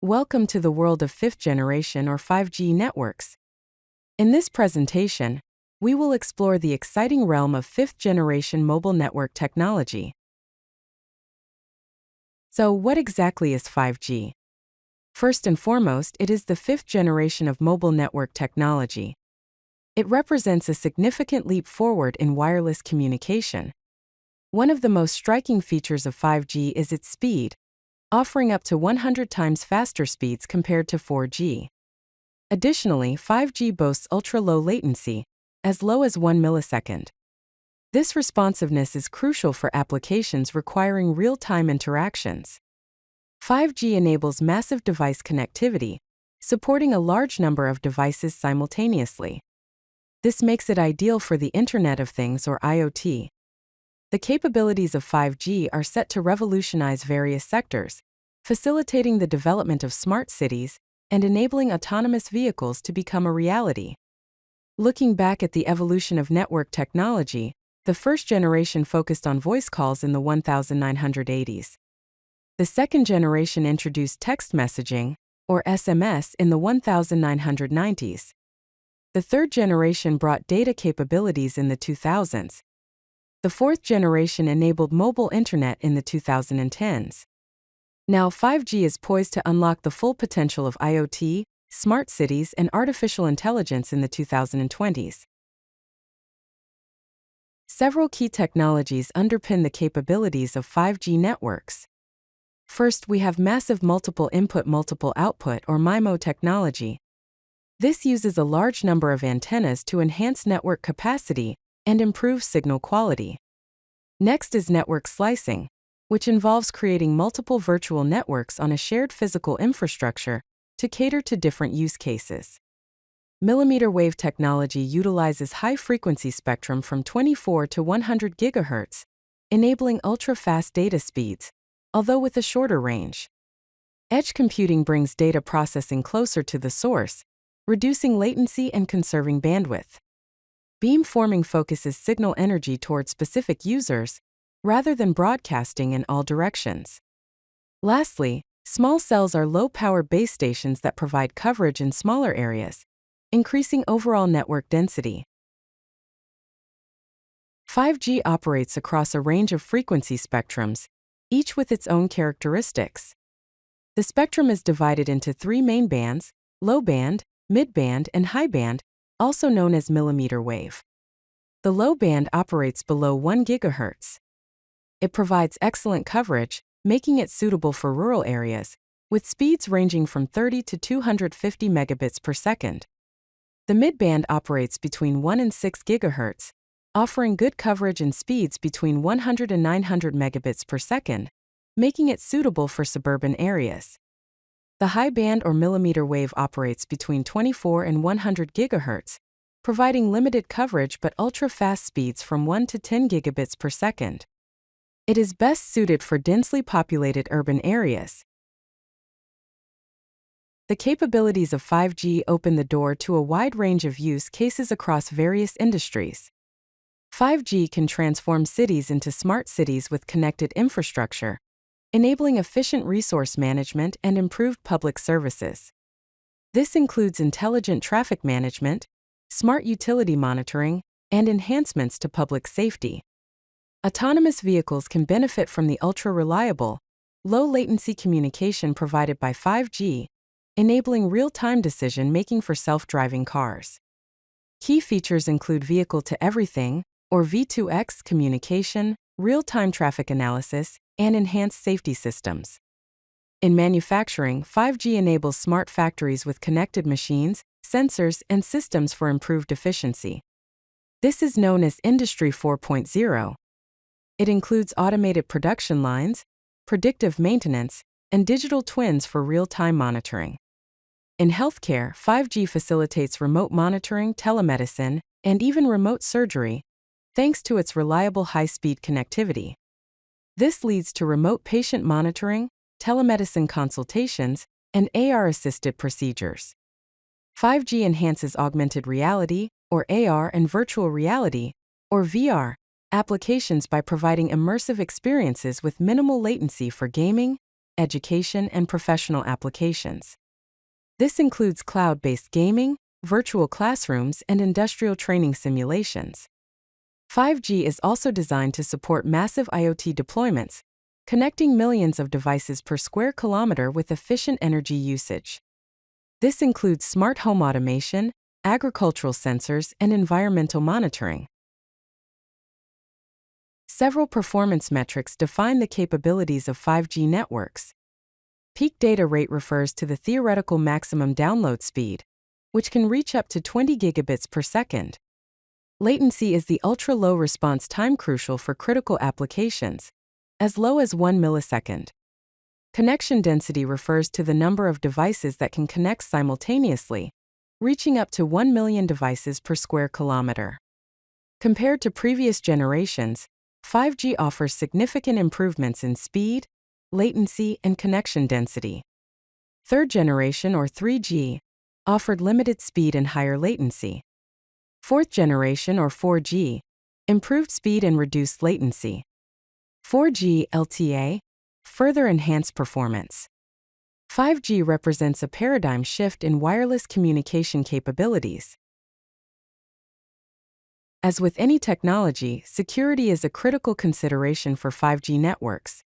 Welcome to the world of 5th generation or 5G networks. In this presentation, we will explore the exciting realm of 5th generation mobile network technology. So, what exactly is 5G? First and foremost, it is the 5th generation of mobile network technology. It represents a significant leap forward in wireless communication. One of the most striking features of 5G is its speed, offering up to 100 times faster speeds compared to 4G. Additionally, 5G boasts ultra-low latency, as low as 1 millisecond. This responsiveness is crucial for applications requiring real-time interactions. 5G enables massive device connectivity, supporting a large number of devices simultaneously. This makes it ideal for the Internet of Things or IoT. The capabilities of 5G are set to revolutionize various sectors, facilitating the development of smart cities and enabling autonomous vehicles to become a reality. Looking back at the evolution of network technology, the first generation focused on voice calls in the 1980s. The second generation introduced text messaging, or SMS, in the 1990s. The third generation brought data capabilities in the 2000s. The fourth generation enabled mobile internet in the 2010s. Now 5G is poised to unlock the full potential of IoT, smart cities, and artificial intelligence in the 2020s. Several key technologies underpin the capabilities of 5G networks. First, we have massive multiple input multiple output or MIMO technology. This uses a large number of antennas to enhance network capacity and improve signal quality. Next is network slicing, which involves creating multiple virtual networks on a shared physical infrastructure to cater to different use cases. mmWave technology utilizes high-frequency spectrum from 24 to 100 GHz, enabling ultra-fast data speeds, although with a shorter range. Edge computing brings data processing closer to the source, reducing latency and conserving bandwidth. Beamforming focuses signal energy toward specific users, rather than broadcasting in all directions. Lastly, small cells are low-power base stations that provide coverage in smaller areas, increasing overall network density. 5G operates across a range of frequency spectrums, each with its own characteristics. The spectrum is divided into three main bands: low band, mid band, and high band, also known as mmWave. The low band operates below 1 GHz. It provides excellent coverage, making it suitable for rural areas, with speeds ranging from 30 to 250 megabits per second. The mid-band operates between 1 and 6 GHz, offering good coverage and speeds between 100 and 900 megabits per second, making it suitable for suburban areas. The high band or mmWave operates between 24 and 100 GHz, providing limited coverage but ultra-fast speeds from 1 to 10 gigabits per second. It is best suited for densely populated urban areas. The capabilities of 5G open the door to a wide range of use cases across various industries. 5G can transform cities into smart cities with connected infrastructure, enabling efficient resource management and improved public services. This includes intelligent traffic management, smart utility monitoring, and enhancements to public safety. Autonomous vehicles can benefit from the ultra-reliable, low-latency communication provided by 5G, enabling real-time decision-making for self-driving cars. Key features include vehicle-to-everything, or V2X communication, real-time traffic analysis, and enhanced safety systems. In manufacturing, 5G enables smart factories with connected machines, sensors, and systems for improved efficiency. This is known as Industry 4.0. It includes automated production lines, predictive maintenance, and digital twins for real-time monitoring. In healthcare, 5G facilitates remote monitoring, telemedicine, and even remote surgery, thanks to its reliable high-speed connectivity. This leads to remote patient monitoring, telemedicine consultations, and AR-assisted procedures. 5G enhances augmented reality, or AR, and virtual reality, or VR, applications by providing immersive experiences with minimal latency for gaming, education, and professional applications. This includes cloud-based gaming, virtual classrooms, and industrial training simulations. 5G is also designed to support massive IoT deployments, connecting millions of devices per square kilometer with efficient energy usage. This includes smart home automation, agricultural sensors, and environmental monitoring. Several performance metrics define the capabilities of 5G networks. Peak data rate refers to the theoretical maximum download speed, which can reach up to 20 gigabits per second. Latency is the ultra-low response time crucial for critical applications, as low as 1 millisecond. Connection density refers to the number of devices that can connect simultaneously, reaching up to 1 million devices per square kilometer. Compared to previous generations, 5G offers significant improvements in speed, latency, and connection density. Third generation, or 3G, offered limited speed and higher latency. Fourth generation, or 4G, improved speed and reduced latency. 4G LTE further enhanced performance. 5G represents a paradigm shift in wireless communication capabilities. As with any technology, security is a critical consideration for 5G networks.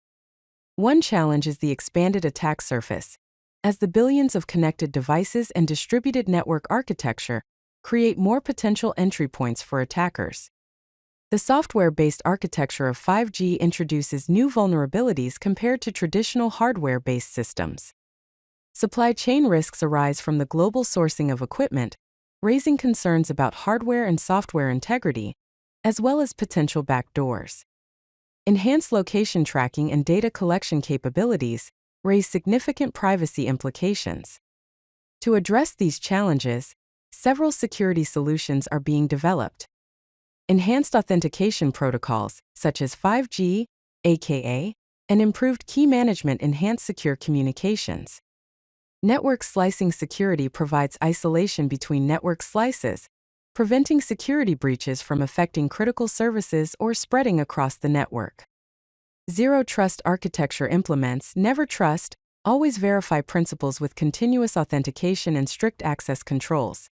One challenge is the expanded attack surface, as the billions of connected devices and distributed network architecture create more potential entry points for attackers. The software-based architecture of 5G introduces new vulnerabilities compared to traditional hardware-based systems. Supply chain risks arise from the global sourcing of equipment, raising concerns about hardware and software integrity, as well as potential backdoors. Enhanced location tracking and data collection capabilities raise significant privacy implications. To address these challenges, several security solutions are being developed. Enhanced authentication protocols, such as 5G, aka, and improved key management enhance secure communications. Network slicing security provides isolation between network slices, preventing security breaches from affecting critical services or spreading across the network. Zero Trust architecture implements never trust, always verify principles with continuous authentication and strict access controls.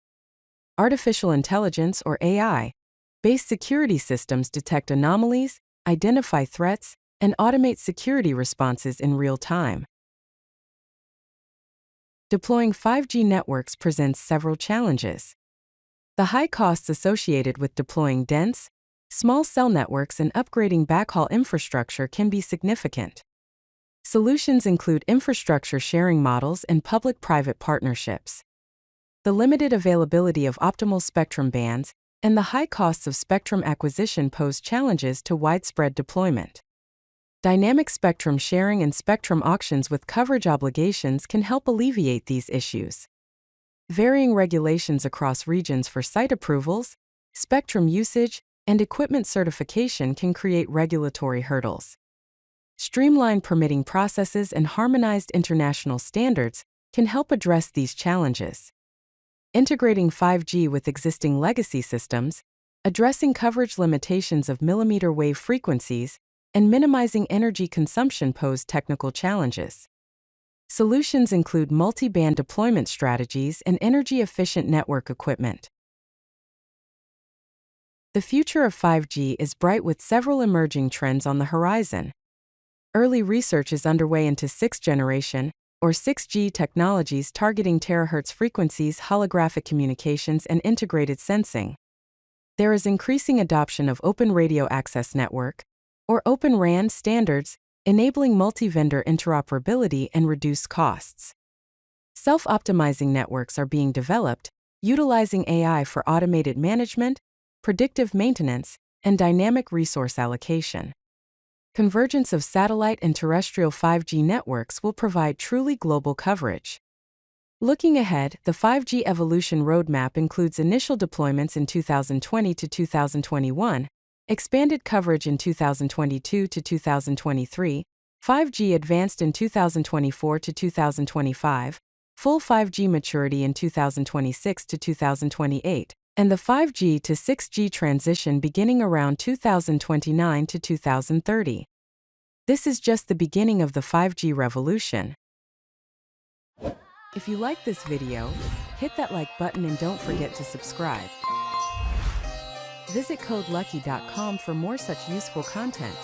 Artificial intelligence, or AI, based security systems detect anomalies, identify threats, and automate security responses in real time. Deploying 5G networks presents several challenges. The high costs associated with deploying dense, small cell networks and upgrading backhaul infrastructure can be significant. Solutions include infrastructure sharing models and public-private partnerships. The limited availability of optimal spectrum bands and the high costs of spectrum acquisition pose challenges to widespread deployment. Dynamic spectrum sharing and spectrum auctions with coverage obligations can help alleviate these issues. Varying regulations across regions for site approvals, spectrum usage, and equipment certification can create regulatory hurdles. Streamlined permitting processes and harmonized international standards can help address these challenges. Integrating 5G with existing legacy systems, addressing coverage limitations of millimeter wave frequencies, and minimizing energy consumption pose technical challenges. Solutions include multi-band deployment strategies and energy-efficient network equipment. The future of 5G is bright with several emerging trends on the horizon. Early research is underway into 6th generation, or 6G technologies targeting terahertz frequencies, holographic communications, and integrated sensing. There is increasing adoption of Open Radio Access Network, or Open RAN standards, enabling multi-vendor interoperability and reduced costs. Self-optimizing networks are being developed, utilizing AI for automated management, predictive maintenance, and dynamic resource allocation. Convergence of satellite and terrestrial 5G networks will provide truly global coverage. Looking ahead, the 5G evolution roadmap includes initial deployments in 2020 to 2021, expanded coverage in 2022 to 2023, 5G advanced in 2024 to 2025, full 5G maturity in 2026 to 2028, and the 5G to 6G transition beginning around 2029 to 2030. This is just the beginning of the 5G revolution. If you like this video, hit that like button and don't forget to subscribe. Visit codelucky.com for more such useful content.